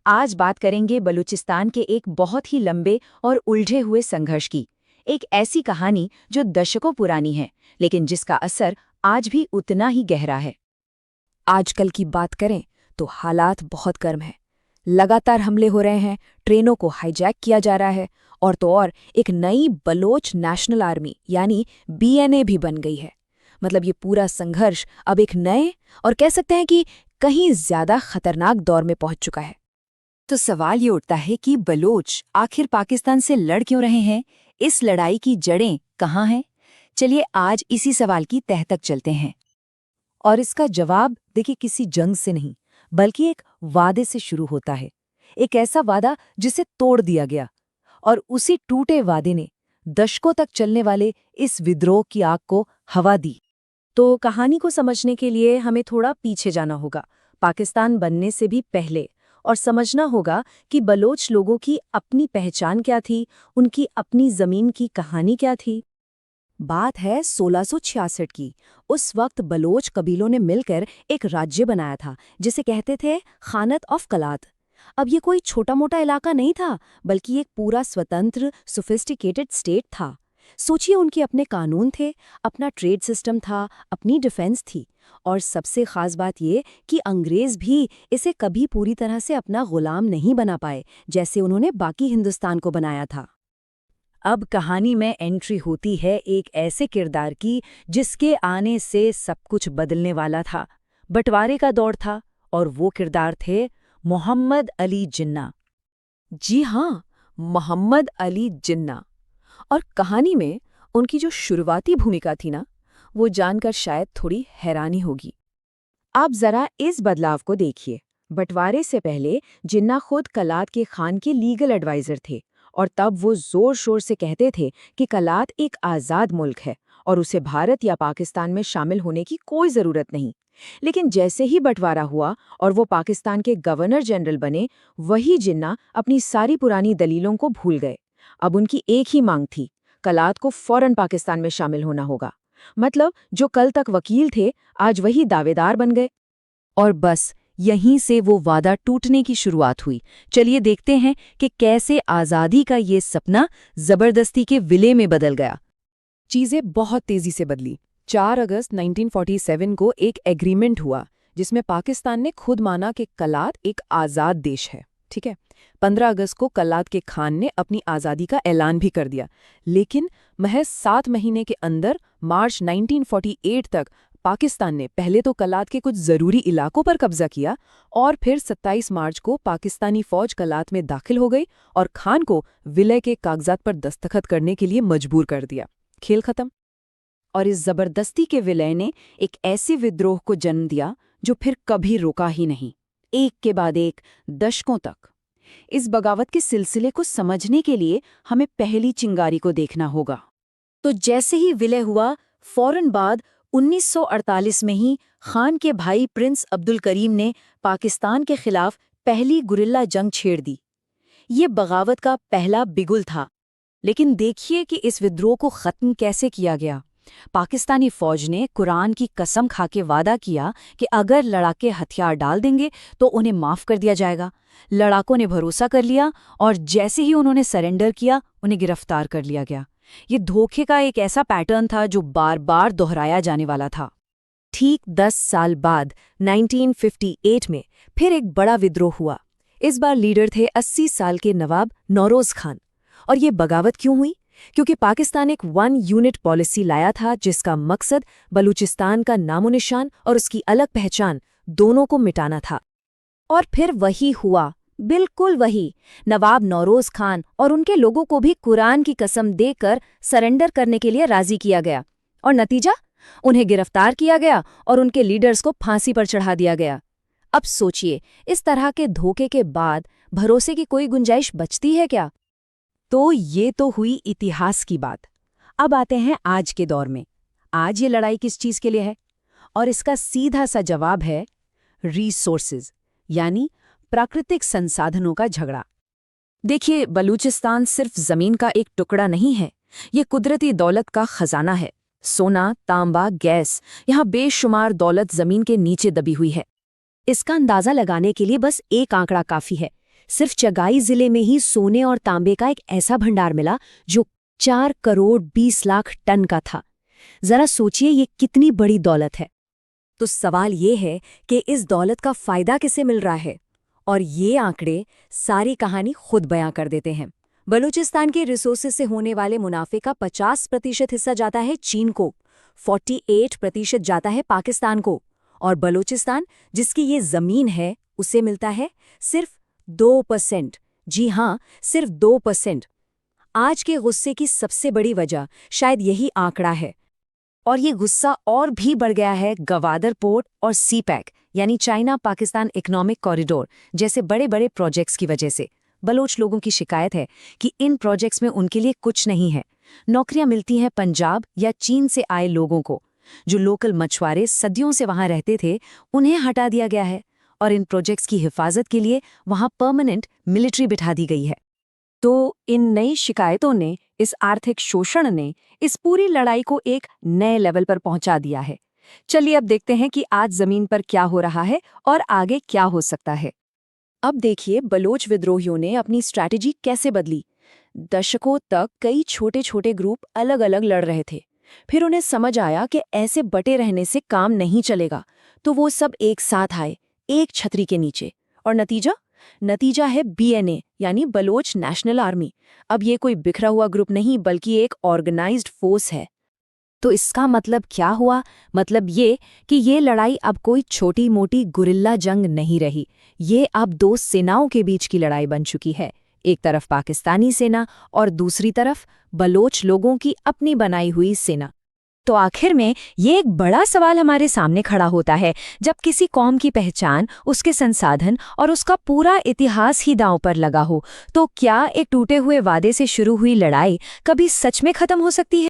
आज बात करेंगे बलूचिस्तान के एक बहुत ही लंबे और उलझे हुए संघर्ष की। एक ऐसी कहानी जो दशकों पुरानी है, लेकिन जिसका असर आज भी उतना ही गहरा है। आजकल की बात करें तो हालात बहुत गर्म हैं। लगातार हमले हो रहे हैं, ट्रेनों को हाईजैक किया जा रहा है और तो और एक नई बलोच नेशनल आर्मी यानी बीएनए भी बन गई है। मतलब ये पूरा संघर्ष अब एक नए और कह सकते हैं कि कहीं ज्यादा खतरनाक दौर में पहुंच चुका है। तो सवाल ये उठता है कि बलोच आखिर पाकिस्तान से लड़ क्यों रहे हैं? इस लड़ाई की जड़ें कहाँ हैं? चलिए आज इसी सवाल की तह तक चलते हैं। और इसका जवाब देखिए किसी जंग से नहीं, बल्कि एक वादे से शुरू होता है। एक ऐसा वादा जिसे तोड़ दिया गया, और उसी टूटे वादे ने दशकों तक चलने वाले इस विद्रोह की आग को हवा दी। तो कहानी को समझने के लिए हमें थोड़ा पीछे जाना होगा, पाकिस्तान बनने से भी पहले, और समझना होगा कि बलोच लोगों की अपनी पहचान क्या थी, उनकी अपनी जमीन की कहानी क्या थी। बात है 1666 की। उस वक्त बलोच कबीलों ने मिलकर एक राज्य बनाया था जिसे कहते थे खानत ऑफ कलात। अब ये कोई छोटा मोटा इलाका नहीं था, बल्कि एक पूरा स्वतंत्र सोफिस्टिकेटेड स्टेट था। सोचिए, उनके अपने कानून थे, अपना ट्रेड सिस्टम था, अपनी डिफेंस थी, और सबसे खास बात ये कि अंग्रेज भी इसे कभी पूरी तरह से अपना गुलाम नहीं बना पाए, जैसे उन्होंने बाकी हिंदुस्तान को बनाया था। अब कहानी में एंट्री होती है एक ऐसे किरदार की जिसके आने से सब कुछ बदलने वाला था। बंटवारे का दौर था, और वो किरदार थे मोहम्मद अली जिन्ना। जी हाँ, मोहम्मद अली जिन्ना। और कहानी में उनकी जो शुरुआती भूमिका थी ना, वो जानकर शायद थोड़ी हैरानी होगी। आप जरा इस बदलाव को देखिए। बंटवारे से पहले जिन्ना खुद कलात के खान के लीगल एडवाइजर थे, और तब वो जोर शोर से कहते थे कि कलात एक आज़ाद मुल्क है और उसे भारत या पाकिस्तान में शामिल होने की कोई ज़रूरत नहीं। लेकिन जैसे ही बंटवारा हुआ और वो पाकिस्तान के गवर्नर जनरल बने, वही जिन्ना अपनी सारी पुरानी दलीलों को भूल गए। अब उनकी एक ही मांग थी, कलात को फौरन पाकिस्तान में शामिल होना होगा। मतलब जो कल तक वकील थे, आज वही दावेदार बन गए। और बस यहीं से वो वादा टूटने की शुरुआत हुई। चलिए देखते हैं कि कैसे आज़ादी का ये सपना जबरदस्ती के विलय में बदल गया। चीज़ें बहुत तेज़ी से बदली। 4 अगस्त 1947 को एक एग्रीमेंट हुआ जिसमें पाकिस्तान ने खुद माना कि कलात एक आज़ाद देश है। ठीक है। 15 अगस्त को कलात के खान ने अपनी आज़ादी का ऐलान भी कर दिया। लेकिन महज 7 महीने के अंदर मार्च 1948 तक पाकिस्तान ने पहले तो कलात के कुछ ज़रूरी इलाकों पर कब्जा किया, और फिर 27 मार्च को पाकिस्तानी फौज कलात में दाखिल हो गई और खान को विलय के कागजात पर दस्तखत करने के लिए मजबूर कर दिया। खेल खत्म। और इस जबरदस्ती के विलय ने एक ऐसे विद्रोह को जन्म दिया जो फिर कभी रुका ही नहीं, एक के बाद एक, दशकों तक। इस बगावत के सिलसिले को समझने के लिए हमें पहली चिंगारी को देखना होगा। तो जैसे ही विलय हुआ, फौरन बाद 1948 में ही खान के भाई प्रिंस अब्दुल करीम ने पाकिस्तान के खिलाफ पहली गुरिल्ला जंग छेड़ दी। ये बगावत का पहला बिगुल था। लेकिन देखिए कि इस विद्रोह को खत्म कैसे किया गया। पाकिस्तानी फौज ने कुरान की कसम खाके वादा किया कि अगर लड़ाके हथियार डाल देंगे तो उन्हें माफ कर दिया जाएगा। लड़ाकों ने भरोसा कर लिया, और जैसे ही उन्होंने सरेंडर किया, उन्हें गिरफ्तार कर लिया गया। ये धोखे का एक ऐसा पैटर्न था जो बार बार दोहराया जाने वाला था। ठीक 10 साल बाद 1958 में फिर एक बड़ा विद्रोह हुआ। इस बार लीडर थे 80 साल के नवाब नौरोज खान। और ये बगावत क्यों हुई? क्योंकि पाकिस्तान एक 1 यूनिट पॉलिसी लाया था जिसका मकसद बलूचिस्तान का नामोनिशान और उसकी अलग पहचान दोनों को मिटाना था। और फिर वही हुआ, बिल्कुल वही। नवाब नौरोज खान और उनके लोगों को भी कुरान की कसम देकर सरेंडर करने के लिए राजी किया गया, और नतीजा, उन्हें गिरफ्तार किया गया और उनके लीडर्स को फांसी पर चढ़ा दिया गया। अब सोचिए, इस तरह के धोखे के बाद भरोसे की कोई गुंजाइश बचती है क्या? तो ये तो हुई इतिहास की बात। अब आते हैं आज के दौर में। आज ये लड़ाई किस चीज़ के लिए है? और इसका सीधा सा जवाब है रिसोर्सेज, यानी प्राकृतिक संसाधनों का झगड़ा। देखिए, बलूचिस्तान सिर्फ जमीन का एक टुकड़ा नहीं है, ये कुदरती दौलत का खजाना है। सोना, तांबा, गैस, यहाँ बेशुमार दौलत जमीन के नीचे दबी हुई है। इसका अंदाजा लगाने के लिए बस एक आंकड़ा काफी है। सिर्फ चगाई जिले में ही सोने और तांबे का एक ऐसा भंडार मिला जो 4 करोड़ 20 लाख टन का था। जरा सोचिए ये कितनी बड़ी दौलत है। तो सवाल ये है कि इस दौलत का फायदा किसे मिल रहा है? और ये आंकड़े सारी कहानी खुद बयां कर देते हैं। बलूचिस्तान के रिसोर्सेज से होने वाले मुनाफे का 50% हिस्सा जाता है चीन को, 48% जाता है पाकिस्तान को, और बलूचिस्तान जिसकी ये जमीन है उसे मिलता है सिर्फ 2%। जी हाँ, सिर्फ 2%। आज के गुस्से की सबसे बड़ी वजह शायद यही आंकड़ा है। और ये गुस्सा और भी बढ़ गया है गवादर पोर्ट और सीपैक यानी चाइना पाकिस्तान इकोनॉमिक कॉरिडोर जैसे बड़े बड़े प्रोजेक्ट्स की वजह से। बलोच लोगों की शिकायत है कि इन प्रोजेक्ट्स में उनके लिए कुछ नहीं है। नौकरियां मिलती हैं पंजाब या चीन से आए लोगों को। जो लोकल मछुआरे सदियों से वहां रहते थे उन्हें हटा दिया गया है, और इन प्रोजेक्ट्स की हिफाजत के लिए वहां परमानेंट मिलिट्री बिठा दी गई है। तो इन नई शिकायतों ने, इस आर्थिक शोषण ने इस पूरी लड़ाई को एक नए लेवल पर पहुंचा दिया है। चलिए अब देखते हैं कि आज जमीन पर क्या हो रहा है और आगे क्या हो सकता है। अब देखिए बलोच विद्रोहियों ने अपनी स्ट्रैटेजी कैसे बदली। दशकों तक कई छोटे छोटे ग्रुप अलग अलग लड़ रहे थे। फिर उन्हें समझ आया कि ऐसे बटे रहने से काम नहीं चलेगा, तो वो सब एक साथ आए, एक छतरी के नीचे। और नतीजा है BNA यानी बलोच नेशनल आर्मी। अब ये कोई बिखरा हुआ ग्रुप नहीं बल्कि एक ऑर्गेनाइज्ड फोर्स है। तो इसका मतलब क्या हुआ? मतलब ये कि ये लड़ाई अब कोई छोटी मोटी गुरिल्ला जंग नहीं रही। ये अब 2 सेनाओं के बीच की लड़ाई बन चुकी है। एक तरफ पाकिस्तानी सेना और दूसरी तरफ बलोच लोगों की अपनी बनाई हुई सेना। तो आखिर में ये एक बड़ा सवाल हमारे सामने खड़ा होता है। जब किसी कौम की पहचान, उसके संसाधन और उसका पूरा इतिहास ही दांव पर लगा हो, तो क्या एक टूटे हुए वादे से शुरू हुई लड़ाई कभी सच में खत्म हो सकती है?